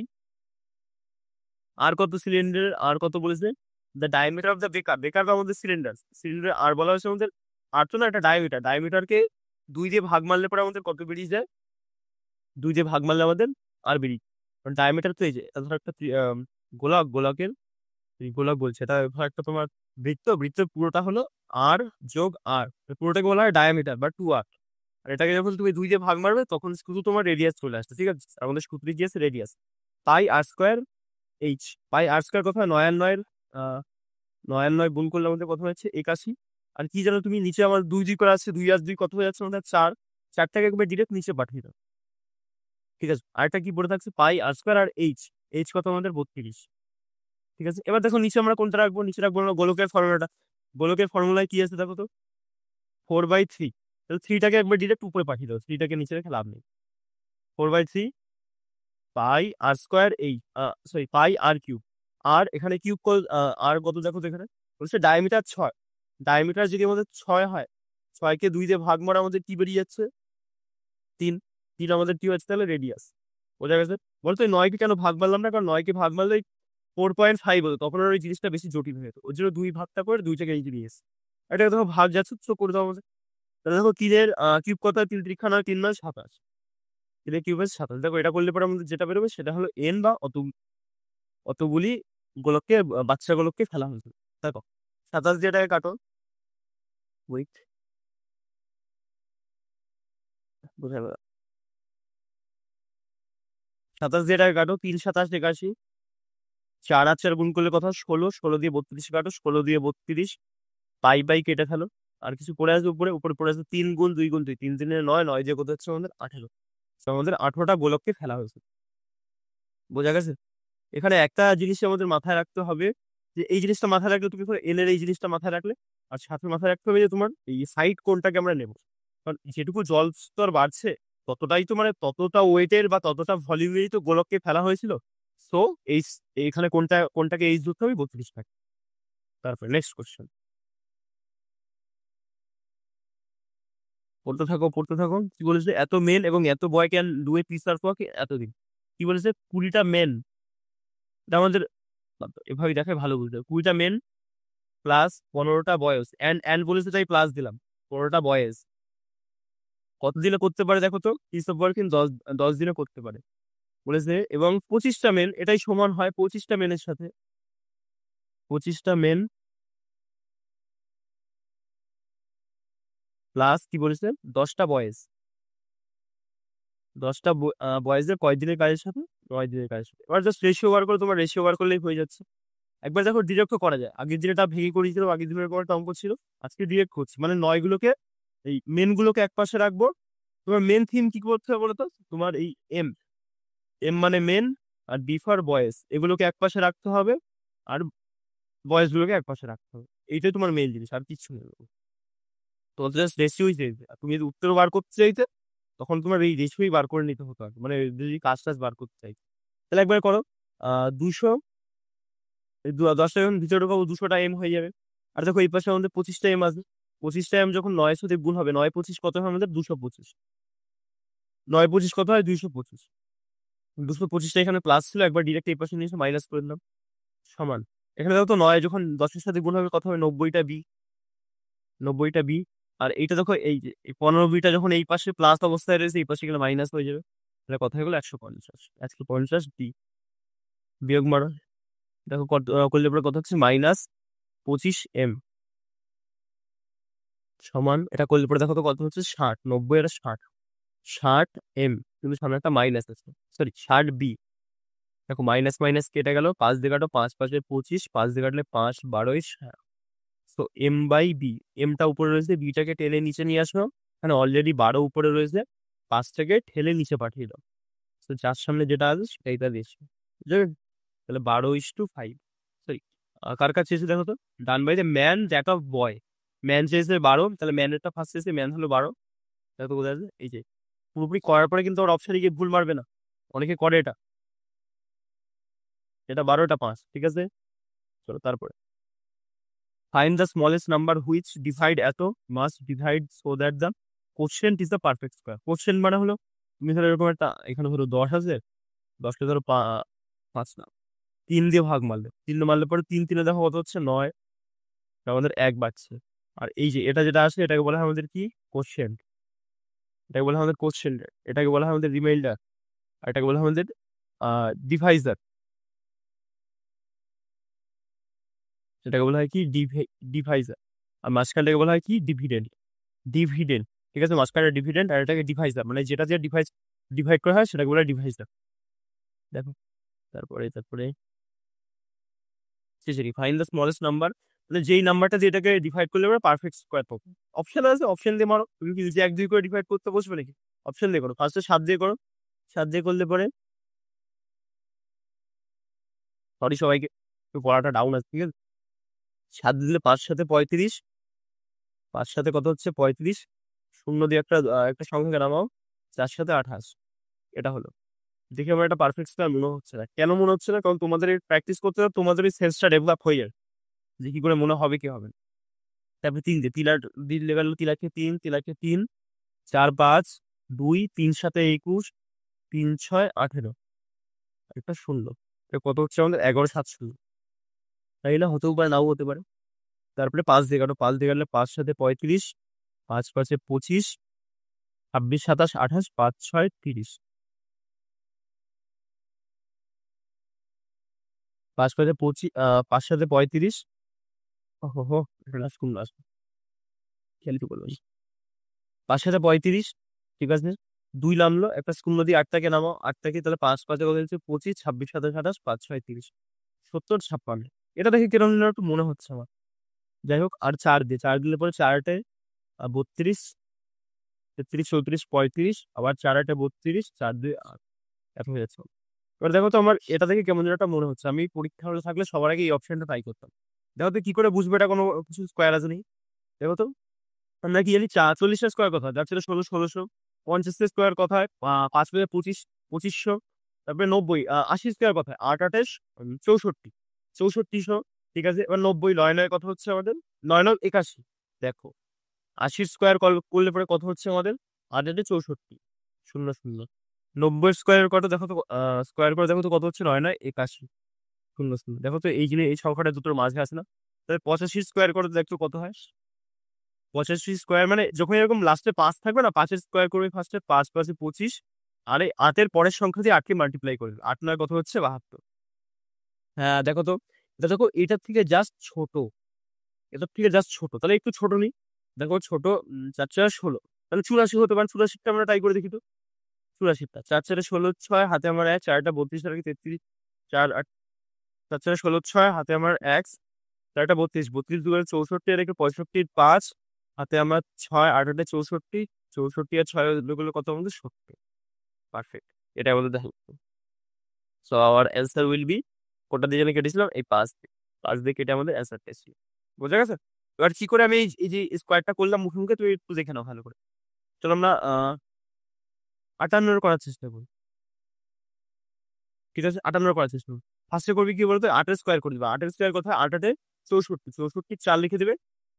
আর কত সিলিন্ডার, আর কত বলেছে? দ্য ডায়ামিটার অফ দ্য বেকার। বেকার আমাদের সিলিন্ডার, সিলিন্ডার আর বলা হয়েছে আমাদের আর তো না, একটা ডায়ামিটার। ডায়ামিটারকে 2 দিয়ে ভাগ মারলে পরে আমাদের কত বেরিয়ে যায়? 2 দিয়ে ভাগ মারলে আমাদের আর বেরিয়ে, কারণ ডায়ামিটার তো এই যে ধর একটা গোলকের গোলক বলছে, এটা ধর একটা তোমার বৃত্তের পুরোটা হলো আর যোগ আর, পুরোটাকে বলা হয় ডায়ামিটার বা 2r। আর এটাকে যখন তুমি 2 দিয়ে ভাগ মারবে তখন শুধু তোমার রেডিয়াস চলে আসছে। ঠিক আছে, আর আমাদের সূত্রে কি আছে? রেডিয়াস। পাই আর স্কোয়ার এইচ। পাই আর স্কোয়ার কথা 9 আর 9 9 আর 9 গুণ করলে আমাদের কত হচ্ছে? 81। আর কি জানো তুমি? নিচে আমার 2 2 করে আছে, 2 আর 2 কত হয়ে যাচ্ছে আমাদের? 4। 4টাকে একবার ডিরেক্ট নিচে পাঠিয়ে দাও। ঠিক আছে, আরেকটা কি পড়ে থাকছে পাই আর স্কোয়ার আর এইচ কত আমাদের 32। ঠিক আছে, এবার দেখো নিচে আমরা কোনটা রাখবো, নিচে রাখবো আমরা গোলকের ফর্মুলাটা। গোলকের ফর্মুলায় কি আছে দেখো তো, 4/3। তাহলে 3টাকে একবার ডিরেক্ট উপরে পাঠিয়ে দাও, 3টাকে নিচে রেখে লাভ নেই। 4/3 পাই আর স্কোয়ার সরি পাই আর কিউব। আর এখানে কিউব আর কত দেখো তো, এখানে বলছে ডায়ামিটার 6। ডায়ামিটার যদি আমাদের 6 হয়, 6কে 2 দিয়ে ভাগ মারা আমাদের কি বেরিয়ে যাচ্ছে, 3। 3 আমাদের কি হচ্ছে তাহলে রেডিয়াস। বোঝা গেছে? বলতো 9কে কেন ভাগ মারলাম না, কারণ 9কে ভাগ মারলে 4.5 হতো, তখন আর ওই জিনিসটা বেশি জটিল হয়ে যেত। ওই জন্য 2 ভাগটা করে 2টাকে এই দিয়ে এসে এটা দেখো ভাগ যাচ্ছে, তো করে দাও আমাদের। তাহলে দেখো কিলের কিউব কত হয়, 3 3 9 3 9 27। কিলের কিউব আছে 27। দেখো এটা করলে পরে আমাদের যেটা বেরোবে সেটা হলো এন বা অতগুলি গোলককে বাচ্চা গোলককে ফেলা হয়েছে। দেখো 27 দিয়ে এটাকে কাটো, ওয়েট বোঝা গেল, 27 দিয়ে এটাকে কাটো, 3 27 81। 4 আর 4 গুণ করলে কথা 16, 16 দিয়ে 32 কাটো, 16 দিয়ে 32। পাই কেটে ফেলো। আর কিছু পড়ে আসবে উপরে, উপরে পড়ে আসবে 3 গুণ 2 গুণ 2, 3 3 9, 9 দিয়ে কত হচ্ছে আমাদের 18। আমাদের 18টা গোলককে ফেলা হয়েছে। বোঝা গেছে? এখানে একটা জিনিস আমাদের মাথায় রাখতে হবে, যে এই জিনিসটা মাথায় রাখলে তুমি এন এর এই জিনিসটা মাথায় রাখলে, আর সাথে মাথায় রাখতে হবে যে তোমার এই সাইড কোনটাকে আমরা নেব। কারণ যেটুকু জল স্তর বাড়ছে ততটাই তো মানে ততটা ওয়েটের বা ততটা ভলিউমেরই তো গোলককে ফেলা হয়েছিল। সো এই এখানে কোনটাকে এইচ ধরতে হবে, 32 থাকে। তারপরে নেক্সট কোশ্চেন, পড়তে থাকো কি বলেছে, এত মেন এবং এত boy can do a piece আর এতদিন। কি বলেছে 20টা মেন, এটা আমাদের এভাবে দেখে ভালো বুঝতে হবে। 20টা মেন প্লাস 15টা বয়েজ, অ্যান্ড বলেছে তাই প্লাস দিলাম, 15টা বয়েজ কত দিনে করতে পারে দেখো তো, পিস অফ ওয়ার্ক ইন 10 দিনে করতে পারে বলেছে। এবং 25টা মেন, এটাই সমান হয় 25টা মেনের সাথে 25টা মেন প্লাস কি বলেছে 10টা বয়েজ। 10টা বয়েজের কয় দিনের কাজের সাথে, 9 দিনের কাজের সাথে। এবার জাস্ট রেশিও বার করে, তোমার রেশিও বার করলেই হয়ে যাচ্ছে। একবার দেখো ডিরেক্ট করা যায়, আগের দিনে এটা ভেঙে করেছিল, আগের দিনের পর অঙ্ক ছিল, আজকে ডিরেক্ট করছি। মানে 9গুলোকে, এই মেন গুলোকে এক পাশে রাখবো। তোমার মেন থিম কি করতে হবে বলতো, তোমার এই এম, এম মানে মেন, আর বি ফর বয়েজ, এগুলোকে এক পাশে রাখতে হবে, আর বয়েজ গুলোকে এক পাশে রাখতে হবে। এইটাই তোমার মেন জিনিস, আর কিছু নেই। তো জাস্ট রেশিওই চাইবে, আর তুমি যদি উত্তর বার করতে চাইতে তখন তোমার এই রেশিওই বার করে নিতে হতো আর কি। মানে যদি কাজ টাজ বার করতে চাইতে তাহলে একবার করো, 200, 10টা যখন ভিতরে ঢোকাবো 200টা এম হয়ে যাবে। আর দেখো এই পাশে আমাদের 25টা এম আছে, 25টা এম যখন 900 দিয়ে গুণ হবে, 9 25 কত হয় আমাদের 225। 9 25 কত হয় 225। 225টা এখানে প্লাস ছিল, একবার ডিরেক্ট এই পাশে নিয়ে এসে মাইনাস করে দিলাম, সমান। এখানে দেখো তো 9 যখন 10-এর সাথে গুণ হবে কত হবে 90টা বি, 90টা বি। আর এইটা দেখো এই যে এই 15 বিটা যখন এই পাশে প্লাস অবস্থায় রয়েছে, এই পাশে গেলে মাইনাস হয়ে যাবে। তাহলে কথা হয়ে গেলো 150, 150 ডি। বিয়োগ মারো, দেখো কত করলে পরে কত হচ্ছে -25 এম, সমান এটা করলে পরে দেখো তো কত হচ্ছে 60, 90 আর 60, 60 এম। কিন্তু সামনে একটা মাইনাস আছে, সরি 60 বি। দেখো মাইনাস মাইনাস কেটে গেল, 5 দিয়ে কাটো, 5 5 25, 5 দিয়ে কাটলে 5 12 তো M/B, এমটা উপরে রয়েছে, বিটাকে টেনে নিচে নিয়ে আসো। এখানে অলরেডি 12 উপরে রয়েছে, 5টাকে ঠেলে নিচে পাঠিয়ে দাও। তো যার সামনে যেটা আছে সেটাই তার রেশিও, বুঝলেন? তাহলে 12:5। সরি, কার কাছে এসে দেখো তো, done by the man that of boy. Man চেয়েছে 12, তাহলে ম্যানেরটা ফার্স্ট এসে, ম্যান হলো 12। দেখো কোথায় আছে, এই যে। পুরোপুরি করার পরে কিন্তু ওর অপশানে গিয়ে ভুল মারবে না, অনেকে করে এটা। এটা 12, এটা 5, ঠিক আছে। চলো তারপরে, find the smallest number which divide এত must divide so that the quotient is the perfect square. quotient মানে হলো, তুমি ধরো এরকম একটা, এখানে ধরো 10 আছে, 10কে ধরো 5 না 3 দিয়ে ভাগ মারলে, 3 মারলে পরে 3 3 দেখো কত হচ্ছে 9, আমাদের 1 বাড়ছে। আর এই যে এটা যেটা আছে এটাকে বলা হয় আমাদের কি, কোশ্চেন। এটাকে বলা হয় আমাদের কোশ্চেন, এটাকে বলা হয় আমাদের রিমাইন্ডার, আর এটাকে বলা হয় আমাদের ডিভাইজার, সেটাকে বলা হয় কি ডিভাইজার। আর মাঝখানটাকে বলা হয় কি, ডিভিডেন্ড। ডিভিডেন্ড, ঠিক আছে, মাঝখানে ডিভিডেন্ড, আর এটাকে ডিভাইজার, মানে যেটা যে ডিভাইড করা হয় সেটাকে বলা হয় ডিভাইজার। দেখো তারপরে শেষে ফাইন্ড দ্য স্মলেস্ট নাম্বার, মানে যেই নাম্বারটা দিয়ে এটাকে ডিভাইড করলে আমরা পারফেক্ট স্কোয়ার পাবো। অপশন আছে, অপশন দিয়ে মারো। তুমি কি যে 1 2 করে ডিভাইড করতে বসবে নাকি? অপশন দিয়ে করো। ফার্স্টে 7 দিয়ে করো। 7 দিয়ে করলে পরে সরি সবাইকে, একটু পড়াটা ডাউন আছে, ঠিক আছে? 7 দিলে 5 সাথে 35, 5 সাথে কত হচ্ছে 35, শূন্য দিয়ে একটা সংখ্যা নামাও, 4 সাথে 28, এটা হলো। দেখে আমার এটা পারফেক্ট স্কোয়ার মনে হচ্ছে না। কেন মনে হচ্ছে না? কারণ তোমাদের প্র্যাকটিস করতে হবে, তোমাদের এই সেন্সটা ডেভেলপ হয়ে যাবে যে কি করে মনে হবে কি হবে না। তারপরে 3 দিয়ে 3 আর 2 লেগে গেল, 3 আর 3, 3 আর 3, 4 5 2, 3 সাথে 21, 3 6 18, একটা শূন্য। এটা কত হচ্ছে আমাদের 11 7 শূন্য। তাই না? হতেও পারে, নাও হতে পারে। তারপরে 5 দিয়ে কাটো, 5 দিয়ে গেলে 5 সাথে 35, 5 5 25, 26 27 28, 5 6 30, 5 5 25, 5 সাথে 35, ওহো এটা লাস্ট কোন লাস্ট খেয়ালই তো করলাম। 5 সাথে 35, ঠিক আছে। 2 নামলো, একটা শূন্য দিয়ে 8টাকে নামাও, 8টাকে তাহলে 5 5 কত হচ্ছে 25, 26 27 28, 5 6 30, 70 56। এটা দেখে কিরকম যেন একটু মনে হচ্ছে আমার। যাই হোক, আর 4 দিয়ে 4 দিলে পরে 4 8 32, 33 34 35, আবার 4 8 32, 4 2 8, এত হয়ে যাচ্ছে। এবার দেখো তো আমার এটা দেখে কেমন যেন একটা মনে হচ্ছে। আমি পরীক্ষা হলে থাকলে সবার আগে এই অপশনটা ট্রাই করতাম। দেখো তো কি করে বুঝবে এটা কোনো কিছু স্কোয়ার আছে নেই। দেখো তো আমরা কি জানি 40 এর স্কোয়ার কথা, যার ছিল 1600, 50 এর স্কোয়ার কথায় 5 5 25, 2500, তারপরে 90, 80 স্কোয়ার কথায় 8 8 64, 6400, ঠিক আছে। এবার 90 9 9 কথা হচ্ছে আমাদের 9 9 81। দেখো 80 স্কোয়ার করলে পরে কত হচ্ছে আমাদের 8 8 64, 0 0। 90 স্কোয়ার কত দেখো তো, স্কোয়ার করে দেখো তো কত হচ্ছে 9 9 81, 0 0। দেখো তো এই জিনিস, এই সংখ্যাটা দুটোর মাঝে আছে না? তাহলে 85 স্কোয়ার করে দেখো কত হয়। 85 স্কোয়ার মানে যখন এরকম লাস্টে 5 থাকবে না, 5 এর স্কোয়ার করবে ফার্স্টে, 5 5 25, আর এই 8 এর পরের সংখ্যা দিয়ে 8 কে মাল্টিপ্লাই করবে, 8 9 কত হচ্ছে 72। হ্যাঁ দেখো তো, এটা দেখো এটার থেকে জাস্ট ছোট, এটার থেকে জাস্ট ছোট, তাহলে একটু ছোট নেই। দেখো ছোট, 4 4 16, তাহলে 84 হতে পারে। 84টা আমরা ট্রাই করে দেখি তো। 84টা 4 4 16 6, হাতে আমার 1, 4টা 32 আর 33, 4 8, 4 4 16 6, হাতে আমার 1, 4টা 32, 32 2 64 আর 65 5, হাতে আমার 6 8 8 64, 64 আর 6 গুলো কত আমাদের 70। পারফেক্ট, এটা আমাদের দেখো। So our answer will be, কোনটা দিয়ে যেন কেটেছিলাম, এই 5 দিয়ে, 5 দিয়ে কেটে আমাদের অ্যান্সারটা ছিল। বোঝা গেছে? এবার কি করে আমি এই যে স্কোয়ারটা করলাম মুখে মুখে, তুই একটু দেখে নাও ভালো করে। চলো আমরা 58 করার চেষ্টা করি। ঠিক আছে, 58 করার চেষ্টা করি। ফার্স্টে করবি কি বলতো, 8 এর স্কোয়ার করে দিবা। 8 এর স্কোয়ার কোথায়, 8 8 64, 64 4 লিখে দেবে,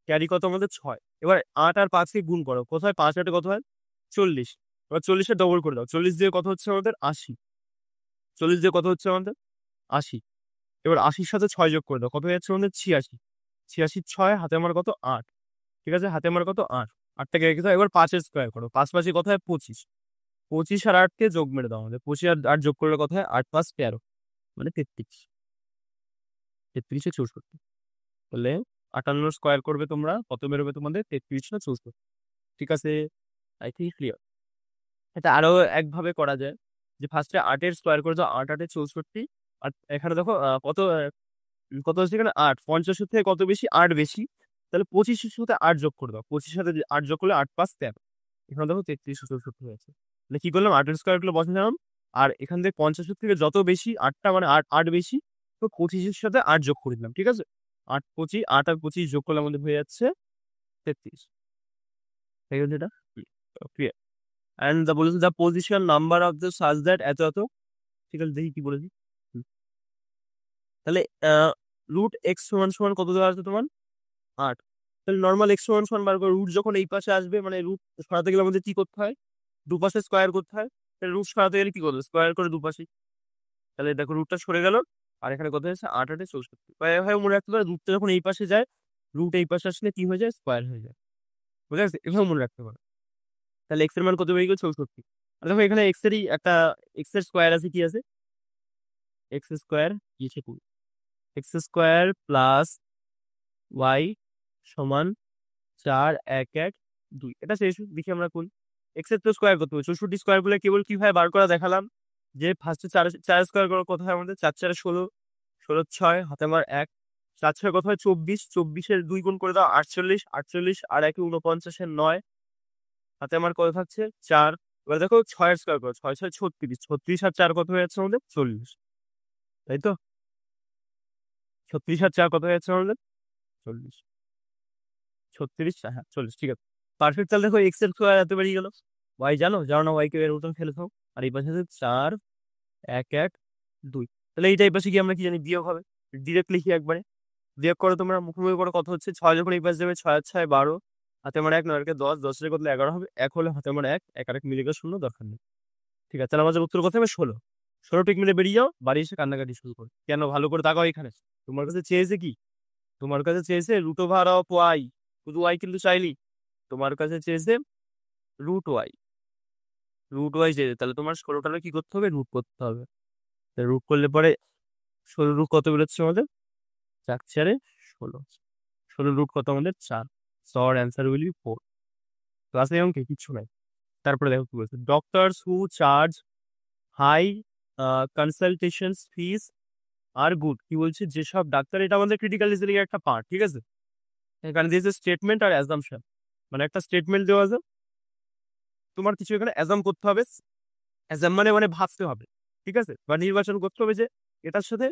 ক্যারি কত আমাদের 6। এবার 8 আর 5 কে গুণ করো, কোথায় 5 8 কত হয় 40। এবার 40 এর ডবল করে দাও, 40 দিয়ে কত হচ্ছে আমাদের 80, 40 দিয়ে কত হচ্ছে আমাদের 80। এবার 80 সাথে 6 যোগ করে দাও, কত হয়ে যাচ্ছে আমাদের 86, 86 6, হাতে আমার কত 8, ঠিক আছে, হাতে আমার কত 8, 8টাকে রেখে দাও। এবার 5 এর স্কোয়ার করো, 5 5 কত হয় 25, 25 আর 8 কে যোগ মেরে দাও আমাদের, 25 আর 8 যোগ করলে কত হয় 8 5 13, মানে 33, 33 64। তাহলে 58 স্কোয়ার করবে তোমরা, কত বেরোবে তোমাদের 33 না 64। ঠিক আছে, আই থিঙ্ক ক্লিয়ার। এটা আরো একভাবে করা যায়, যে ফার্স্টে 8 এর স্কোয়ার করে দাও, 8 8 64, আর এখানে দেখো কত কত হচ্ছে এখানে 8, 50 থেকে কত বেশি 8 বেশি, তাহলে 25 সাথে 8 যোগ করে দাও, 25 সাথে 8 যোগ করলে 8 5 13, এখানে দেখো 33 64 হয়েছে। তাহলে কি করলাম, 8 এর স্কোয়ার গুলো বসালাম, আর এখান থেকে 50 থেকে যত বেশি 8টা মানে 8 8 বেশি, তো 25 সাথে 8 যোগ করে দিলাম, ঠিক আছে। 8 25, 8 আর 25 যোগ করলে আমাদের হয়ে যাচ্ছে 33। ঠিক আছে, এটা ক্লিয়ার। অ্যান্ড দা বলেছে the position number of the such that এত এত, ঠিক আছে দেখি কি বলেছি। তাহলে রুট এক্স সমান সমান কত দেওয়া আছে তোমার 8। তাহলে নর্মাল এক্স সমান সমান বার করে রুট যখন এই পাশে আসবে, মানে রুট সরাতে গেলে আমাদের কি করতে হয়, দুপাশে স্কোয়ার করতে হয়। তাহলে রুট সরাতে গেলে কি করবে, স্কোয়ার করে দুপাশে। তাহলে দেখো রুটটা সরে গেল, আর এখানে কত হয়েছে 8 8 64। এভাবে মনে রাখতে পারে, রুটটা যখন এই পাশে যায়, রুট এই পাশে আসলে কি হয়ে যায়, স্কোয়ার হয়ে যায়। বুঝা গেছে? এভাবে মনে রাখতে পারো। তাহলে এক্স এর মান কত বেরিয়ে গেল 64। আর দেখো এখানে এক্স এরই একটা, এক্স এর স্কোয়ার আছে, কি আছে এক্স স্কোয়ার, কি আছে এক্স স্কোয়ার প্লাস ওয়াই সমান 4 1 1 2, এটা শেষ। দেখি আমরা কোন এক্স এর তো স্কোয়ার করতে হবে, 64 স্কোয়ার বলে কেবল কিভাবে বার করা দেখালাম, যে ফার্স্টে 4 4 স্কোয়ার করার কথা হয় আমাদের, 4 4 16, 16 6, হাতে আমার 1, 4 6 কত হয় 24, 24-এর 2 গুণ করে দাও 48, 48 আর 1 49-এর 9, হাতে আমার কত থাকছে 4। এবার দেখো 6 স্কোয়ার করো, 6 6 36, 36 আর 4 কত হয়ে যাচ্ছে আমাদের 40, তাই তো? 36 আর 4 কত হয়ে যাচ্ছে আমাদের 40, 36, হ্যাঁ 40, ঠিক আছে পারফেক্ট। তাহলে দেখো এক্স এর স্কোয়ার এত বেরিয়ে গেল, ওয়াই জানো জানো না, ওয়াই কে এর মতন ফেলে থাও। আর এই পাশে আছে 4 1 1 2, তাহলে এইটা এই পাশে কি আমরা কি জানি বিয়োগ হবে, ডিরেক্ট লিখি একবারে। বিয়োগ করো তোমরা মুখোমুখি করে, কত হচ্ছে 6 যখন এই পাশে যাবে 6 আর 6 12, হাতে আমার 1 9 10, 10 এর কত 11 হবে, 1 হলে হাতে আমার 1 1 আর 1 মিলে গেলে 0, দরকার নেই। ঠিক আছে, তাহলে আমাদের উত্তর কত হবে 16। 16 টিক মিলে বেরিয়ে যাও, বাড়ি এসে কান্নাকাটি শুরু করো। কেন, ভালো করে তাকাও এখানে, তোমার কাছে চেয়েছে কি, তোমার কাছে চেয়েছে রুট ওভার অফ ওয়াই, শুধু ওয়াই কিন্তু চাইলি, তোমার কাছে চেয়েছে রুট ওয়াই, রুট ওয়াই চেয়েছে, তাহলে তোমার 16টাকে কি করতে হবে, রুট করতে হবে। রুট করলে পরে 16 রুট কত বেরোচ্ছে আমাদের 4 4 16, 16 রুট কত আমাদের 4, সর অ্যান্সার উইল বি 4। ক্লাসে অঙ্কে কিচ্ছু নাই। তারপরে দেখো কি বলছে, ডক্টরস হু চার্জ হাই কনসালটেশন ফিস আর গুড। কি বলছে, যেসব ডাক্তার, এটা আমাদের ক্রিটিক্যাল রিজনিং এর একটা পার্ট, ঠিক আছে? এখানে দিয়েছে স্টেটমেন্ট আর অ্যাজাম্পশন, মানে একটা স্টেটমেন্ট দেওয়া আছে, তোমার কিছু এখানে অ্যাজাম করতে হবে, অ্যাজাম মানে মানে ভাবতে হবে, ঠিক আছে, বা নির্বাচন করতে হবে যে এটার সাথে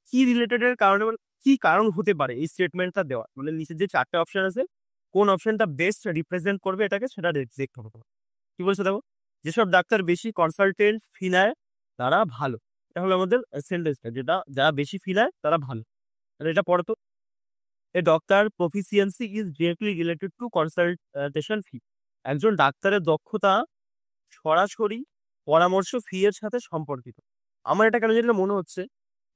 কি রিলেটেড এর কারণে, মানে কি কারণ হতে পারে এই স্টেটমেন্টটা দেওয়া, মানে নিচে যে 4টে অপশন আছে কোন অপশনটা বেস্ট রিপ্রেজেন্ট করবে এটাকে, সেটা রিজেক্ট হবে তোমার। কি বলছে দেখো, যেসব ডাক্তার বেশি কনসালটেন্ট ফি নেয় তারা ভালো, এটা হলো আমাদের সেন্টেন্সটা, যেটা যারা বেশি ফি নেয় তারা ভালো। তাহলে এটা পড়ো তো, a doctor proficiency is directly related to consultation ফি। একজন ডাক্তারের দক্ষতা সরাসরি পরামর্শ ফি এর সাথে সম্পর্কিত। আমার এটা কেন যেন মনে হচ্ছে,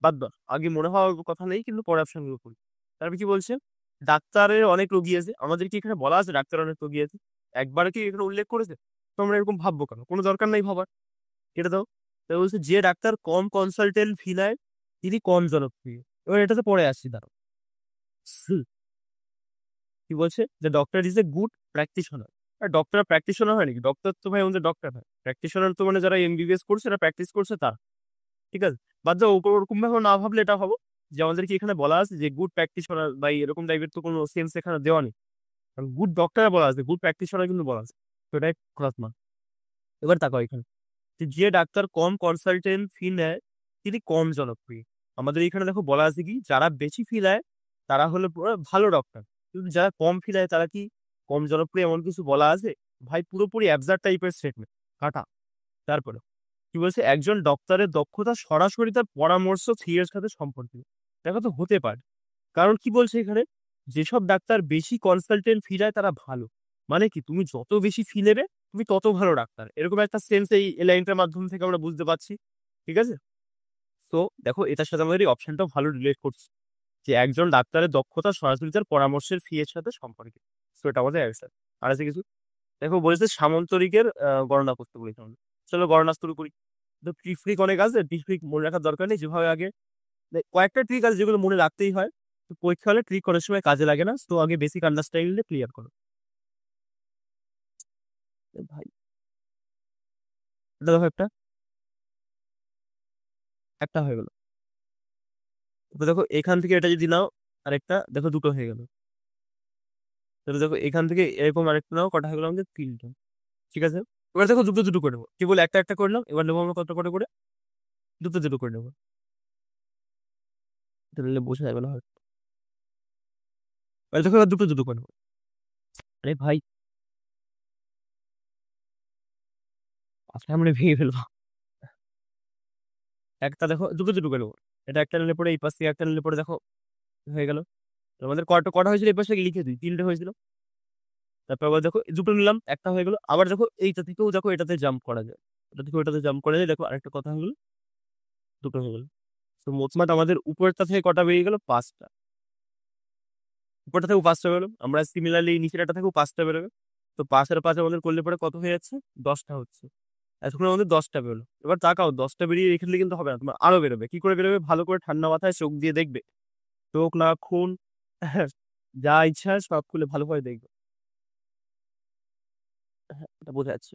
বাদ দাও, আগে মনে হওয়ার কথা নেই, কিন্তু পরে অপশনগুলো করি। তারপর কি বলছে, ডাক্তারের অনেক রোগী আছে, আমাদের কি এখানে বলা আছে ডাক্তার অনেক রোগী আছে, একবার কি এখানে উল্লেখ করেছে? তোমরা এরকম ভাববো কেন, কোনো দরকার নেই ভাবার, কেটে দাও। তাই বলছে যে ডাক্তার কম কনসালটেন্ট ফি নেয় তিনি কম জনপ্রিয়। এবার এটাতে পরে আসছি, দাঁড়াও। কি বলছে, যে doctor is a good practitioner. আর ডক্টর প্র্যাকটিশনার হয় নাকি, ডক্টর তো ভাই আমাদের ডক্টর হয়, প্র্যাকটিশনার তো মানে যারা এমবিবিএস করছে, এরা প্র্যাকটিস করছে তারা, ঠিক আছে? বাদ দাও, ওরকম ভাবে না ভাবলে এটা ভাবো যে আমাদের কি এখানে বলা আছে যে গুড প্র্যাকটিশনার, বা এরকম টাইপের তো কোনো সেন্স এখানে দেওয়া নেই, কারণ গুড ডক্টর বলা আছে, গুড প্র্যাকটিশনার কিন্তু বলা আছে, তো এটাই ক্রস মার্ক। এবার তাকাও এখানে, যে ডাক্তার কম কনসালটেন্ট ফি নেয় তিনি কম জনপ্রিয়। আমাদের এখানে দেখো বলা আছে কি, যারা বেশি ফি নেয় তারা হলো পুরো ভালো ডক্টর, কিন্তু যারা কম ফি নেয় তারা কি কম জনপ্রিয়, এমন কিছু বলা আছে? ভাই পুরোপুরি অ্যাবসার্ড টাইপের স্টেটমেন্ট, কাটা। তারপরে কি বলছে, একজন ডক্টরের দক্ষতা সরাসরি তার পরামর্শ ফি এর সাথে সম্পর্কিত। দেখো তো হতে পারে, কারণ কি বলছে এখানে, যেসব ডাক্তার বেশি কনসালটেন্ট ফি নেয় তারা ভালো, মানে কি তুমি যত বেশি ফি নেবে তুমি তত ভালো ডাক্তার, এরকম একটা সেন্স এই লাইনটার মাধ্যম থেকে আমরা বুঝতে পারছি, ঠিক আছে? তো দেখো এটার সাথে আমাদের এই অপশনটাও ভালো রিলেট করছে, যে একজন ডাক্তারের দক্ষতা সরাসরি তার পরামর্শের ফি এর সাথে সম্পর্কিত। তো এটা আমাদের অ্যান্সার। আর আছে কিছু, দেখো বলেছে সামন্তরিকের গণনা করতে বলেছে আমাদের। চলো গণনা শুরু করি। তো ট্রিক অনেক আছে, ট্রিক মনে রাখার দরকার নেই, যেভাবে আগে কয়েকটা ট্রিক আছে যেগুলো মনে রাখতেই হয়, তো পরীক্ষা হলে ট্রিক অনেক সময় কাজে লাগে না, তো আগে বেসিক আন্ডারস্ট্যান্ডিংটা ক্লিয়ার করো। ভাই এটা দেখো, একটা একটা হয়ে গেল। তারপর দেখো এখান থেকে এটা যদি নাও, আরেকটা দেখো দুটো হয়ে গেল। তাহলে দেখো এখান থেকে এরকম আরেকটা নাও, কটা হয়ে গেল আমাদের 3টা, ঠিক আছে? এবার দেখো দুটো দুটো করে নেবো, কি বলে একটা একটা করলাম, এবার নেবো আমরা কত করে করে, দুটো দুটো করে নেবো, তাহলে বোঝা যাবে না হয়তো। এবার দেখো এবার দুটো দুটো করে নেবো। আরে ভাই, আজকে আমরা ভেঙে ফেলবো। একটা দেখো দুটো দুটো করে নেবো, এটা একটা নিলে পরে এই পাশ থেকে একটা নিলে পরে দেখো হয়ে গেল। তো আমাদের কটা কটা হয়েছিল এই পাশ থেকে লিখে দিই, 3টে হয়েছিল। তারপর আবার দেখো দুটো নিলাম, একটা হয়ে গেল, আবার দেখো এইটা থেকেও দেখো এটাতে জাম্প করা যায়, এটা থেকে ওটাতে জাম্প করা যায়, দেখো আরেকটা কথা হয়ে গেল, দুটো হয়ে গেল। তো মোটমাট আমাদের উপরটা থেকে কটা বেরিয়ে গেল, 5টা। উপরটা থেকেও 5টা বেরোলো, আমরা সিমিলারলি নিচেরটা থেকেও 5টা বেরোবে। তো 5 আর 5 আমাদের করলে পরে কত হয়ে যাচ্ছে, 10টা হচ্ছে। এতক্ষণ আমাদের 10টা বেরোলো। এবার তাকাও, 10টা বেরিয়ে রেখে দিলে কিন্তু হবে না, তোমার আরো বেরোবে। কি করে বেরোবে, ভালো করে ঠান্ডা মাথায় চোখ দিয়ে দেখবে, চোখ না খুন যা ইচ্ছা সব খুলে ভালো করে দেখবে, এটা বোঝা যাচ্ছে।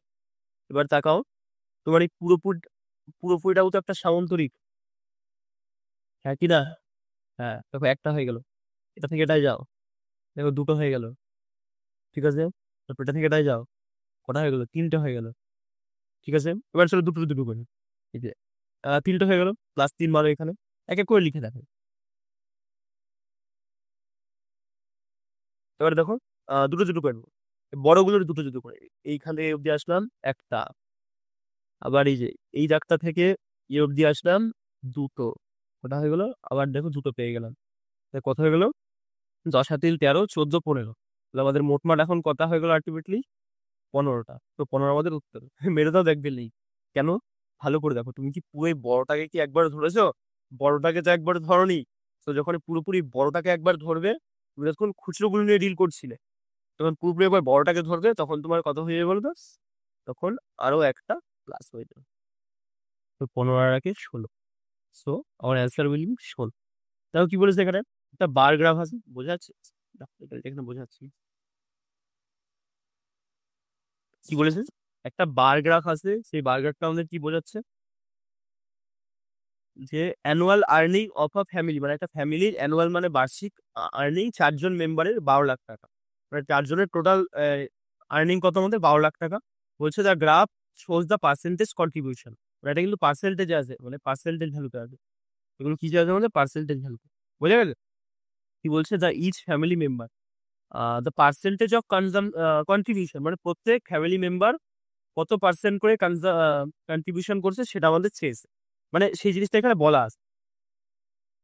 এবার তাকাও, তোমার এই পুরোপুরিটাও তো একটা সামন্তরিক, হ্যাঁ কি না? হ্যাঁ দেখো একটা হয়ে গেল। এটা থেকে এটাই যাও, দেখো দুটো হয়ে গেল, ঠিক আছে। তারপর এটা থেকে এটাই যাও, কটা হয়ে গেল? তিনটে হয়ে গেল, ঠিক আছে। এবার চলো দুটো দুটো করি, এই যে তিনটে হয়ে গেল, প্লাস 3 মারো এখানে, এক এক করে লিখে দেখো। এবার দেখো দুটো দুটো করে নেবো, বড়গুলোর দুটো দুটো করে এইখানে অব্দি আসলাম একটা, আবার এই যে এই দাগটা থেকে এ অব্দি আসলাম দুটো, ওটা হয়ে গেল। আবার দেখো দুটো পেয়ে গেলাম, তাহলে কত হয়ে গেল? 10 আর 3 13, 14 15, তাহলে আমাদের মোটমাট এখন কত হয়ে গেল আলটিমেটলি? 15টা। তো 15 আমাদের উত্তর। মেরে দাও, দেখবে নেই কেন? ভালো করে দেখো, তুমি কি পুরো এই বড়টাকে কি একবার ধরেছো? বড়টাকে তো একবার ধরনি। তো যখন পুরোপুরি বড়টাকে একবার ধরবে, তুমি যখন খুচরো গুলো নিয়ে ডিল করছিলে, তখন পুরোপুরি একবার বড়টাকে ধরবে, তখন তোমার কত হয়ে যাবে বলতো? তখন আরো একটা প্লাস হয়ে যাবে। তো 15 আর একে 16। সো আমার অ্যান্সার উইল বি 16। তাও কি বলেছে এখানে? একটা বার গ্রাফ আছে, বোঝা যাচ্ছে? দাও, এটা এখানে বোঝা যাচ্ছে। কি বলেছে? একটা বার গ্রাফ আছে, সেই বার গ্রাফটা আমাদের কি বোঝাচ্ছে? যে annual earning of a family, মানে একটা ফ্যামিলির অ্যানুয়াল মানে বার্ষিক আর্নিং 4 জন মেম্বারের 12 লাখ টাকা, মানে 4 জনের টোটাল আর্নিং কত? আমাদের 12 লাখ টাকা। বলছে the graph shows the percentage contribution, মানে এটা কিন্তু পার্সেন্টেজ আছে, মানে পার্সেন্টেজ ভ্যালুতে আছে। এগুলো কি আছে আমাদের? পার্সেন্টেজ ভ্যালুতে। বোঝা গেল? কি বলছে? The each family member the percentage of contribution, মানে প্রত্যেক ফ্যামিলি মেম্বার কত পার্সেন্ট করে কন্ট্রিবিউশন করছে সেটা আমাদের চেয়েছে, মানে সেই জিনিসটা এখানে বলা আছে।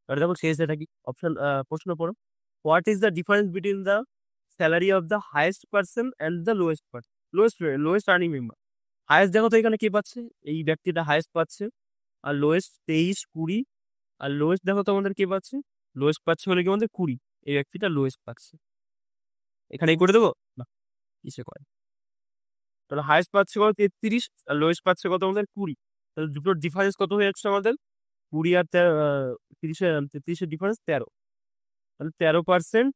আর দেখো শেষ এটা কি অপশন, প্রশ্ন পড়ো। What is the difference between the salary of the highest person and the lowest person, lowest lowest earning member? Highest দেখো তো এখানে কে পাচ্ছে? এই ব্যক্তিটা হাইয়েস্ট পাচ্ছে। আর লোয়েস্ট 23 20। আর লোয়েস্ট দেখো তো আমাদের কে পাচ্ছে? লোয়েস্ট পাচ্ছে বলে কি আমাদের 20, এই ব্যক্তিটা লোয়েস্ট পাচ্ছে। এখানেই করে দেবো না, কিসে করে? তাহলে হাইয়েস্ট পাচ্ছে কত? 33। আর লোয়েস্ট পাচ্ছে কত? আমাদের 20। তাহলে দুটোর ডিফারেন্স কত হয়ে যাচ্ছে আমাদের? 20 আর 30, 33-এর ডিফারেন্স 13, তাহলে 13%।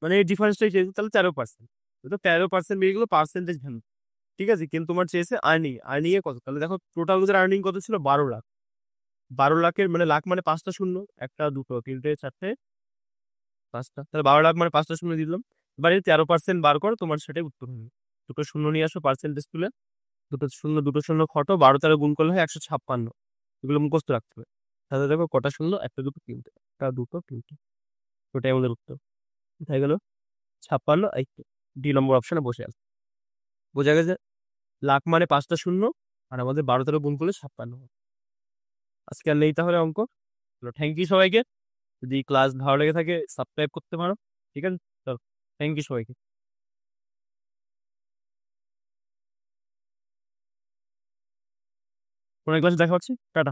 মানে এই ডিফারেন্সটাই চেয়েছে, তাহলে 13%। তো 13% বেরিয়ে গেলো পার্সেন্টেজ ভ্যালু, ঠিক আছে। কিন্তু তোমার চেয়েছে আর্নিং, আর্নিং এ কত? তাহলে দেখো টোটাল ওদের আর্নিং কত ছিল? 12 লাখ। 12 লাখের মানে লাখ মানে 5টা শূন্য, একটা দুটো তিনটে চারটে পাঁচটা, তাহলে 12 লাখ মানে 5টা শূন্য দিয়ে দিলাম। এবার এই 13% বার করো, তোমার সেটাই উত্তর হবে। দুটো শূন্য নিয়ে আসো পার্সেন্টেজ তুলে, দুটো শূন্য খটো, 12 গুণ করলে হয় 156। এগুলো মুখস্থ রাখতে হবে। তাহলে দেখো কটা শূন্য? একটা দুটো তিনটে, একটা দুটো তিনটে, ওটাই আমাদের উত্তর। হয়ে গেল 56। এই ডি নম্বর অপশনে বসে আছে। বোঝা গেছে? লাখ মানে 5টা শূন্য, আর আমাদের 12 গুণ করলে 56। আজকে আর নেই তাহলে অঙ্ক। থ্যাংক ইউ সবাইকে। যদি ক্লাস ভালো লেগে থাকে সাবস্ক্রাইব করতে পারো, ঠিক আছে। চলো, থ্যাংক ইউ সবাইকে। পরের ক্লাসে দেখা হচ্ছে, টাটা।